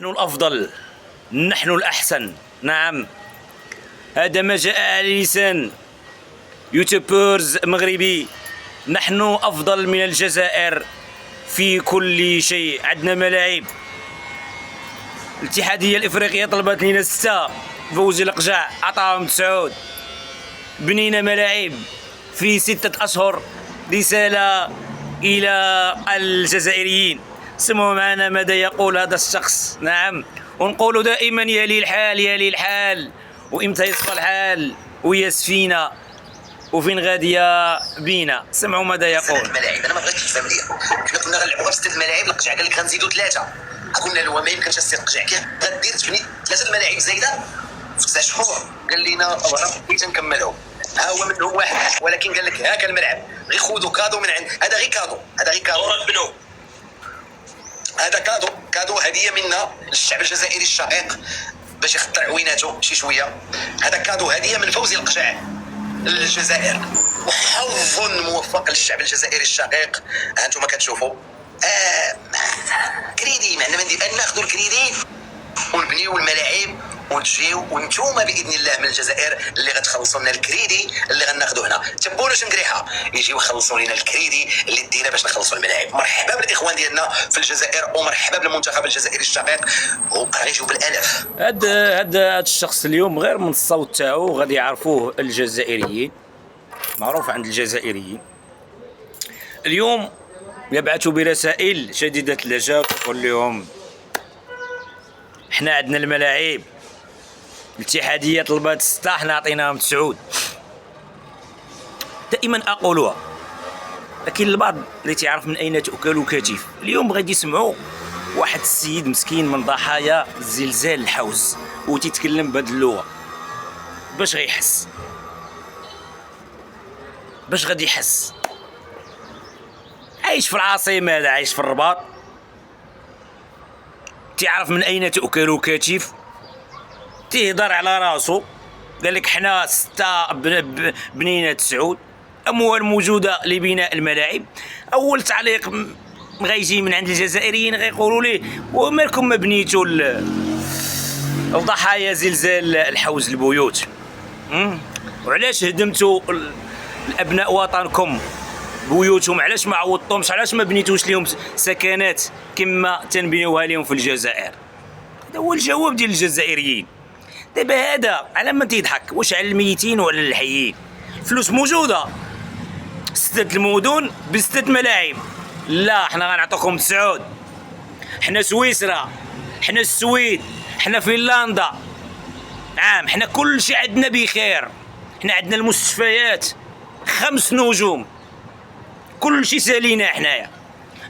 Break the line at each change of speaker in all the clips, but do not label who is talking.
نحن الأفضل، نحن الأحسن. نعم، هذا ما جاء على لسان يوتيوبرز مغربي. نحن أفضل من الجزائر في كل شيء. عندنا ملاعب، الاتحادية الإفريقية طلبت لنا 6، فوزي القجع عطاهم 9. بنينا ملاعب في 6 أشهر. رسالة إلى الجزائريين، سمعوا معنا ماذا يقول هذا الشخص. نعم، ونقول دائما يا لي الحال يا لي الحال، وإمتى يصفى الحال ويسفينا وفين غادية بينا. سمعوا ماذا يقول.
الملاعب انا ما بغيتش تفهم ليا، حنا كنا غنلعبوا غير 6 الملاعب. القجع قال لك غنزيدوا 3. قلنا له ما يمكنش السي القجع كيف غدير تبني 3 الملاعب زايده في 9 شهور؟ قال لنا بغيت نكملهم. ها هو منهم واحد، ولكن قال لك هاك الملعب غير خذوا كادو من عند هذا، غير كادو، هذا غير كادو ربنو، هذا كادو هديه منا للشعب الجزائري الشقيق باش يخطر عويناته شي شويه. هذا كادو هديه من فوزي القجع للجزائر، وحظ موفق للشعب الجزائري الشقيق. انتم كتشوفوا كريدي، معنا ما ندير ناخذوا الكريدي ونبنيو الملاعب ونجيو، وانتوما باذن الله من الجزائر اللي غتخلصوا لنا الكريدي اللي غناخذوا هنا. تبونا شنقريحه يجيو يخلصوا لنا الكريدي اللي دينا باش نخلصوا الملاعب. مرحبا بالاخوان ديالنا في الجزائر، ومرحبا بالمنتخب الجزائري الشقيق، وغيجيو بالالاف.
هذا الشخص اليوم غير من الصوت تاعو غادي يعرفوه الجزائريين، معروف عند الجزائريين. اليوم يبعثوا برسائل شديدة اللهجة يقول لهم احنا عندنا الملاعب، الاتحادية طلبت 6، احنا عطيناهم 9. دائما اقولها، لكن البعض اللي تعرف من اين تؤكل كتف. اليوم غادي يسمعوا واحد السيد مسكين من ضحايا زلزال الحوز وتيتكلم بهذه اللغة. باش غيحس؟ باش غادي يحس؟ عايش في العاصمة، هذا عايش في الرباط، تعرف من اين تؤكل كتف، تهدر على راسو. قال لك حنا 6 بنينا 9. اموال موجوده لبناء الملاعب. اول تعليق غيجي من عند الجزائريين غيقولوا ليه ومالكم ما بنيتوا الضحايا زلزال الحوز البيوت؟ وعلاش هدمتوا الابناء وطنكم بيوتهم؟ علاش ما عوضتهمش؟ علاش ما بنيتوش لهم سكنات كما تنبنيوها لهم في الجزائر؟ هذا هو الجواب ديال الجزائريين. دابا هذا على من تيضحك؟ واش على الميتين ولا الحيين؟ فلوس موجوده، 6 المدن ب6 ملاعب. لا، حنا غنعطوكم 9. حنا سويسرا، حنا السويد، حنا فنلندا. نعم، حنا كل شيء عندنا بخير. حنا عندنا المستشفيات 5 نجوم، كل شيء سالينا. حنايا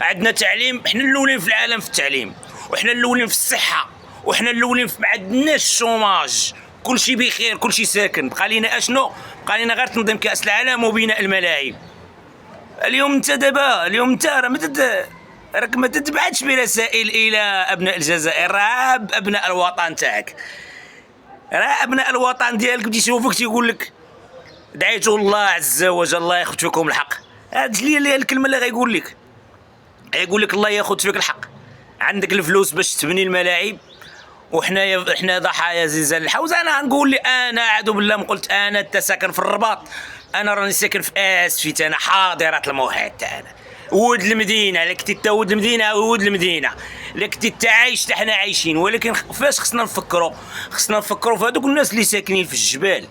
عندنا تعليم، حنا الاولين في العالم في التعليم، وحنا الاولين في الصحه، وحنا الاولين ما عندناش الشوماج. كل شيء بخير، كل شيء ساكن. بقى لينا اشنو؟ بقى لينا غير تنظيم كاس العالم وبناء الملاعب. اليوم انت دابا، اليوم انت راك ما تتبعتش برسائل الى ابناء الجزائر، راه ابناء الوطن تاعك، راه ابناء الوطن ديالك تيشوفوك تيقول لك دعيتوا الله عز وجل الله ياخذ فيكم الحق. هذه هي الكلمه اللي غيقول لك، يقول لك الله ياخذ فيك الحق. عندك الفلوس باش تبني الملاعب، وحنا ضحايا زلزال الحوز. انا غنقول لي انا اعوذ بالله ما قلت انا، انت ساكن في الرباط، انا راني ساكن في اسفيت، انا حاضره الموحد تاعنا ود المدينه. الا كنتي تا ود المدينه ود المدينه، الا كنتي تا عايش حنا عايشين. ولكن فاش خصنا نفكروا في هذوك الناس اللي ساكنين في الجبال.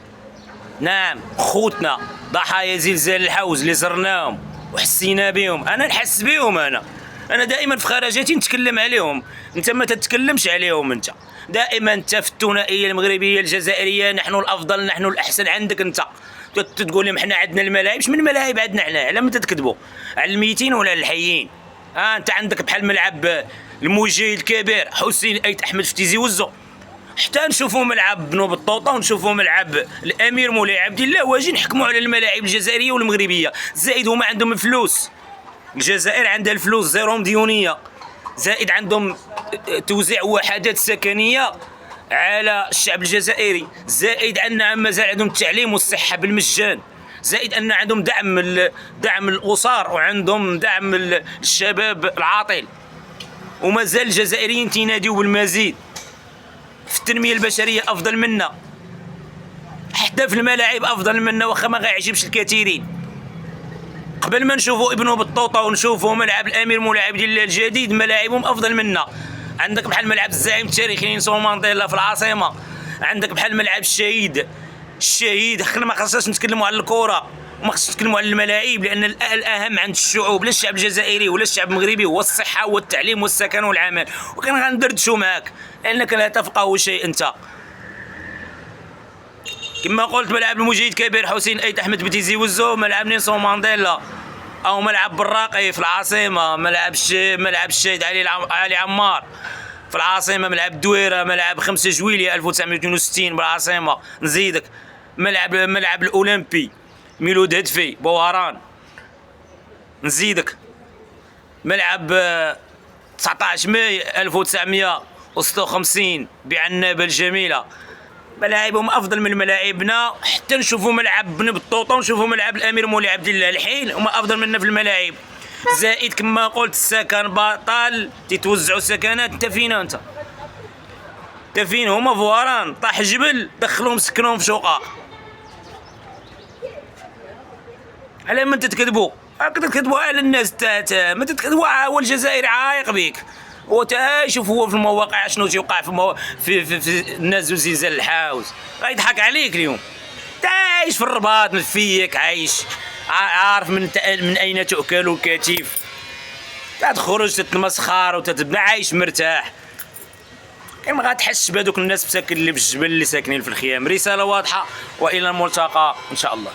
نعم، خوتنا ضحايا زلزال الحوز اللي زرناهم وحسينا بهم. انا نحس بهم، انا دائما في خرجاتي نتكلم عليهم. انت ما تتكلمش عليهم، انت دائما انت في الثنائيه المغربيه الجزائريه نحن الافضل نحن الاحسن. عندك انت تقول لهم حنا عندنا الملاعب. من الملاعب عندنا حنا؟ على من تكذبوا؟ على الميتين ولا الحيين؟ انت عندك بحال ملعب الموجه الكبير حسين ايت احمد في تيزي وزو، حتى نشوفوا ملعب بنو بطوطه ونشوفوا ملعب الامير مولاي عبد الله، واجي نحكموا على الملاعب الجزائريه والمغربيه. زائد هما عندهم الفلوس، الجزائر عندها الفلوس زيرو ديونيه، زائد عندهم توزيع وحدات سكنيه على الشعب الجزائري، زائد ان مازال عندهم التعليم والصحه بالمجان، زائد ان عندهم دعم الاسر، وعندهم دعم الشباب العاطل. ومازال الجزائريين تيناديو بالمزيد في التنميه البشريه افضل منا، حتى في الملاعب افضل منا، واخا ما غيعجبش الكثيرين. قبل ما نشوفوا ابن بطوطه ونشوفوا ملعب الامير مولاي عبد الله الجديد ملاعبهم افضل منا. عندك بحال ملعب الزعيم التاريخي نيلسون مانديلا في العاصمه، عندك بحال ملعب الشهيد. حنا ما خصناش نتكلموا على الكره وما خصناش نتكلموا على الملاعب، لان الاهم عند الشعوب لا الشعب الجزائري ولا الشعب المغربي هو الصحه والتعليم والسكن والعمل. وكان غندردشوا معاك لانك لا تفقه شيء انت. كما قلت ملعب المجيد كبير حسين ايت احمد بتيزي وزو، ملعب نيلسون مانديلا او ملعب براقي في العاصمه، ملعب الشهيد علي عمار في العاصمه، ملعب الدويره، ملعب 5 جويلية 1962 بالعاصمه. نزيدك ملعب الاولمبي ميلود هدفي بوهران. نزيدك ملعب 19 ماي 1956 بعنابه الجميله. ملاعبهم افضل من ملاعبنا، حتى نشوفوا ملعب بن بطوطه ونشوفوا ملعب الامير مولاي عبد الله الحين هما افضل منا في الملاعب. زائد كما قلت السكن بطال، تيتوزعوا سكنات. انت فين هما؟ فواران طاح جبل دخلوهم سكنوهم في شقق. على من تتكذبوا؟ تكذبوا على الناس تاتا، ما تتكذبوا. هو الجزائري عايق بك، وتشوف هو في المواقع شنو تيوقع في الناس وزلزال الحاوز. غيضحك عليك اليوم. عايش في الرباط مفيك، عايش عارف من اين تؤكل الكتيف. تخرج تتمسخر وتتبنى عايش مرتاح. كان ما غتحسش بهذوك الناس مساكن اللي في الجبل اللي ساكنين في الخيام. رساله واضحه، والى الملتقى ان شاء الله.